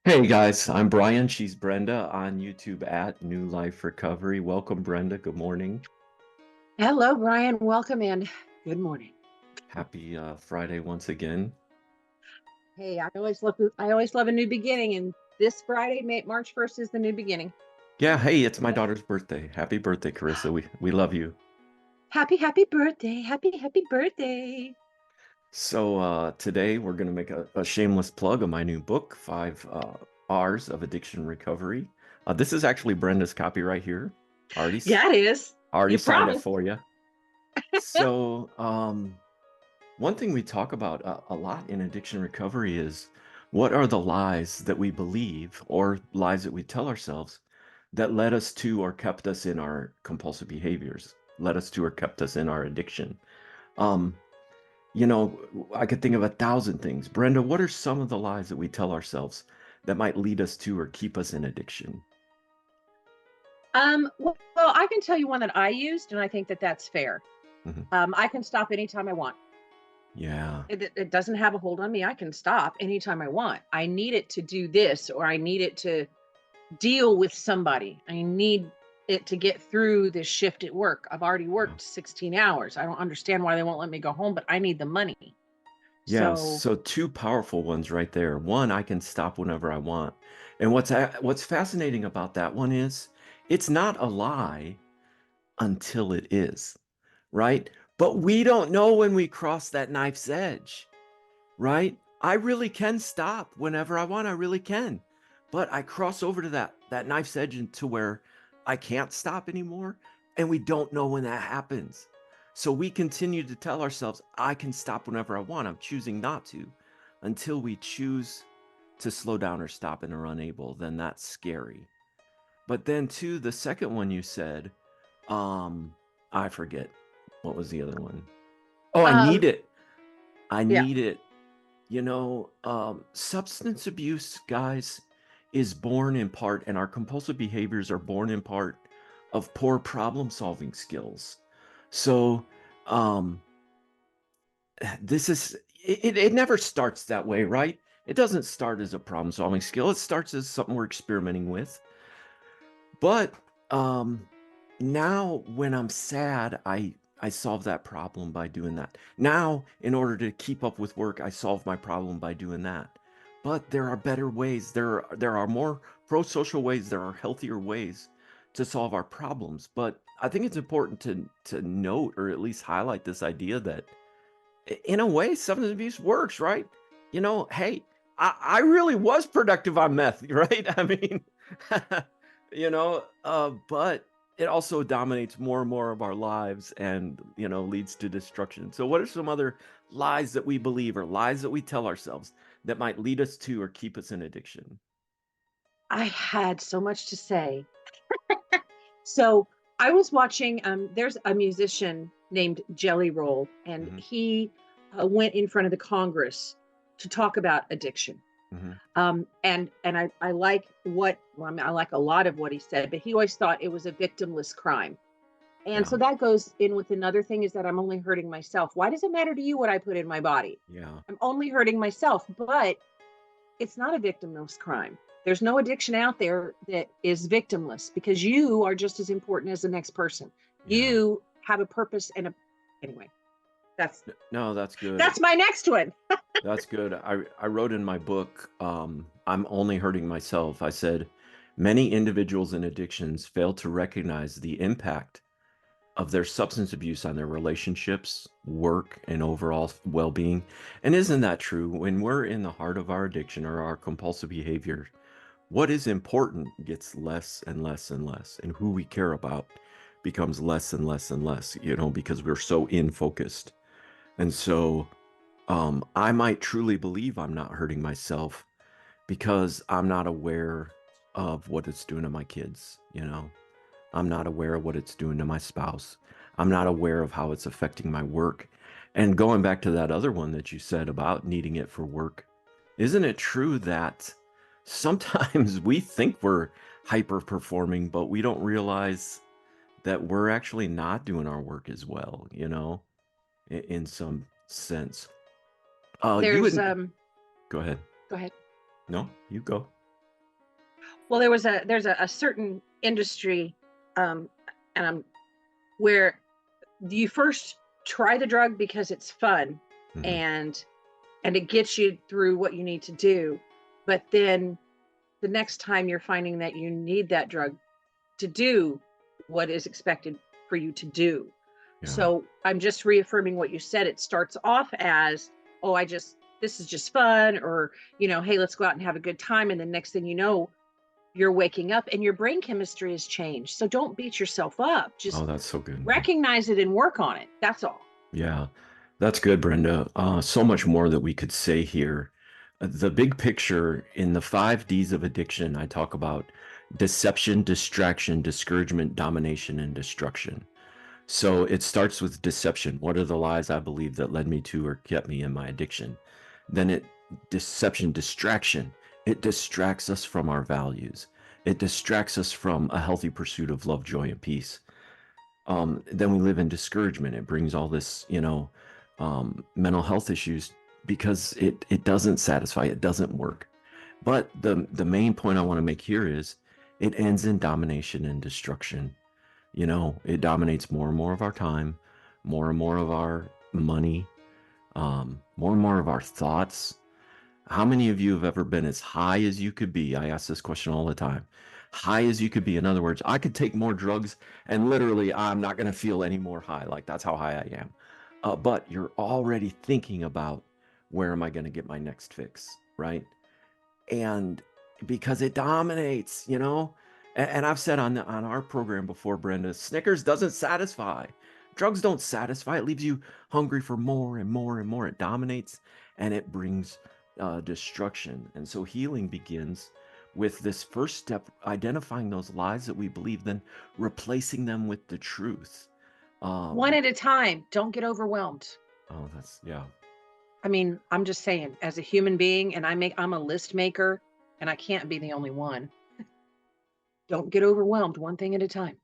Hey guys, I'm Brian. She's Brenda on YouTube at New Life Recovery. Welcome, Brenda. Good morning. Hello, Brian. Welcome in. Good morning. Happy Friday once again. Hey, I always love a new beginning, and this Friday, March 1st, is the new beginning. Yeah, hey, it's my daughter's birthday. Happy birthday, Carissa. We love you. Happy birthday. Happy birthday. So today we're gonna make a shameless plug of my new book, Five R's of Addiction Recovery. This is actually Brenda's copy right here. Already, Yeah, it is. already You signed it promised. for you. So one thing we talk about a lot in addiction recovery is what are the lies that we believe or lies that we tell ourselves that led us to or kept us in our compulsive behaviors, led us to or kept us in our addiction. Um, I could think of 1,000 things. Brenda, what are some of the lies that we tell ourselves that might lead us to or keep us in addiction? Well, I can tell you one that I used, and I think that that's fair. Mhm. I can stop anytime I want. Yeah. It doesn't have a hold on me. I can stop anytime I want. I need it to do this, or I need it to deal with somebody. I need it to get through this shift at work. I've already Yeah. worked 16 hours. I don't understand why they won't let me go home, but I need the money. Yeah, So, so two powerful ones right there. One, I can stop whenever I want. And what's fascinating about that one is it's not a lie until it is, right? But we don't know when we cross that knife's edge, right? I really can stop whenever I want, I really can. But I cross over to that knife's edge into where I can't stop anymore, and we don't know when that happens. So we continue to tell ourselves, I can stop whenever I want. I'm choosing not to until we choose to slow down or stop and are unable. Then that's scary. But then too, the second one you said, um, I forget what was the other one. Oh, I need um, it. I yeah, need it. Substance abuse, guys, is born in part, and our compulsive behaviors are born in part of poor problem solving skills. So, um, this is it never starts that way, right? It doesn't start as a problem solving skill. It starts as something we're experimenting with. But now when I'm sad, I solve that problem by doing that. Now, in order to keep up with work, I solve my problem by doing that. But there are better ways. There are more pro-social ways, there are healthier ways to solve our problems. But I think it's important to note or at least highlight this idea that in a way substance abuse works, right? Hey, I really was productive on meth, right? I mean, but it also dominates more and more of our lives and, leads to destruction. So, what are some other lies that we believe or lies that we tell ourselves that might lead us to or keep us in addiction? I had so much to say. So, I was watching, there's a musician named Jelly Roll, and Hmm. he went in front of the Congress to talk about addiction. Hmm. And I like well, I mean, I like a lot of what he said, but he always thought it was a victimless crime. And Yeah. so that goes in with another thing, is that I'm only hurting myself. Why does it matter to you what I put in my body? Yeah. I'm only hurting myself, but it's not a victimless crime. There's no addiction out there that is victimless, because you are just as important as the next person. Yeah. You have a purpose and a anyway, that's No, that's good. that's my next one. That's good. I wrote in my book, I'm only hurting myself. I said, many individuals in addictions fail to recognize the impact of their substance abuse on their relationships, work, and overall well being. And isn't that true? When we're in the heart of our addiction or our compulsive behavior, what is important gets less and less and less, and who we care about becomes less and less and less, because we're so in focused. And so, I might truly believe I'm not hurting myself because I'm not aware of what it's doing to my kids. I'm not aware of what it's doing to my spouse. I'm not aware of how it's affecting my work. And going back to that other one that you said about needing it for work, isn't it true that sometimes we think we're hyper performing, but we don't realize that we're actually not doing our work as well, in some sense. You There's wouldn't go ahead. Go ahead. No, you go. Well, there's a certain industry, um, and I'm where you first try the drug because it's fun Hmm. and it gets you through what you need to do. But then the next time you're finding that you need that drug to do what is expected for you to do. Yeah. So I'm just reaffirming what you said. It starts off as, oh, this is just fun, or, hey, let's go out and have a good time. And the next thing you know, you're waking up and your brain chemistry has changed. So don't beat yourself up. Oh, Just that's so good. recognize it and work on it. That's all. Yeah, that's good, Brenda. So much more that we could say here. The big picture in the 5 Ds of addiction, I talk about deception, distraction, discouragement, domination, and destruction. So it starts with deception. What are the lies I believe that led me to or kept me in my addiction? Then deception, distraction. It distracts us from our values. It distracts us from a healthy pursuit of love, joy, and peace. Then we live in discouragement. It brings all this, mental health issues because it doesn't satisfy, it doesn't work. But the main point I want to make here is it ends in domination and destruction. It dominates more and more of our time, more and more of our money, more and more of our thoughts. How many of you have ever been as high as you could be? I ask this question all the time. High as you could be. In other words, I could take more drugs and literally I'm not going to feel any more high. Like that's how high I am. But you're already thinking about where am I going to get my next fix, right? And because it dominates, and I've said on our program before, Brenda, Snickers doesn't satisfy. Drugs don't satisfy. It leaves you hungry for more and more and more. It dominates and it brings destruction. And so healing begins with this first step, identifying those lies that we believe, then replacing them with the truth. One Um, at a time. Don't get overwhelmed. oh, that's, yeah, I mean, I'm just saying, as a human being, and I'm a list maker, and I can't be the only one. Don't get overwhelmed, one thing at a time.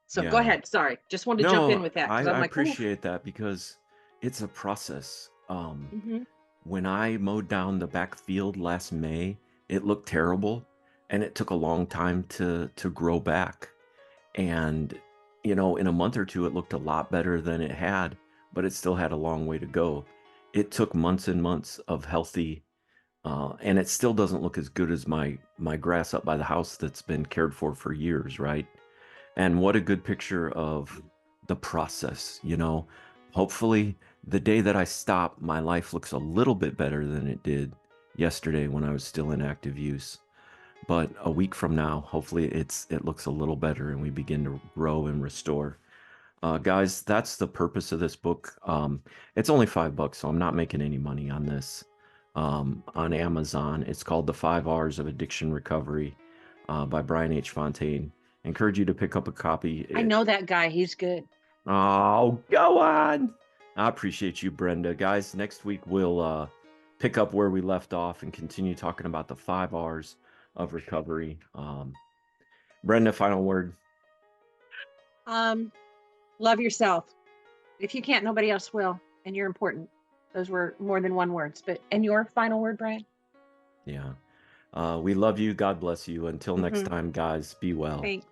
So go yeah. ahead. Sorry. Just wanted to jump in No, with that I, because I'm I like, oof. appreciate that because it's a process. Hmm. When I mowed down the back field last May, it looked terrible and it took a long time to grow back. And in a month or two it looked a lot better than it had, but it still had a long way to go. It took months and months of healthy and it still doesn't look as good as my grass up by the house that's been cared for years, right? And what a good picture of the process. Hopefully, the day that I stop, my life looks a little bit better than it did yesterday when I was still in active use. But a week from now, hopefully it looks a little better and we begin to grow and restore. Guys, that's the purpose of this book. It's only $5, so I'm not making any money on this. On Amazon, it's called The 5 R's of Addiction Recovery by Brian H. Fontaine. Encourage you to pick up a copy. I know that guy. He's good. Oh, go on. I appreciate you, Brenda. Guys, next week we'll pick up where we left off and continue talking about the 5 R's of recovery. Brenda, final word. Um, Love yourself. If you can't, nobody else will, and you're important. Those were more than one words, but and your final word, Brian? Yeah. We love you. God bless you. Until next Hmm. time, guys, be well. Thanks.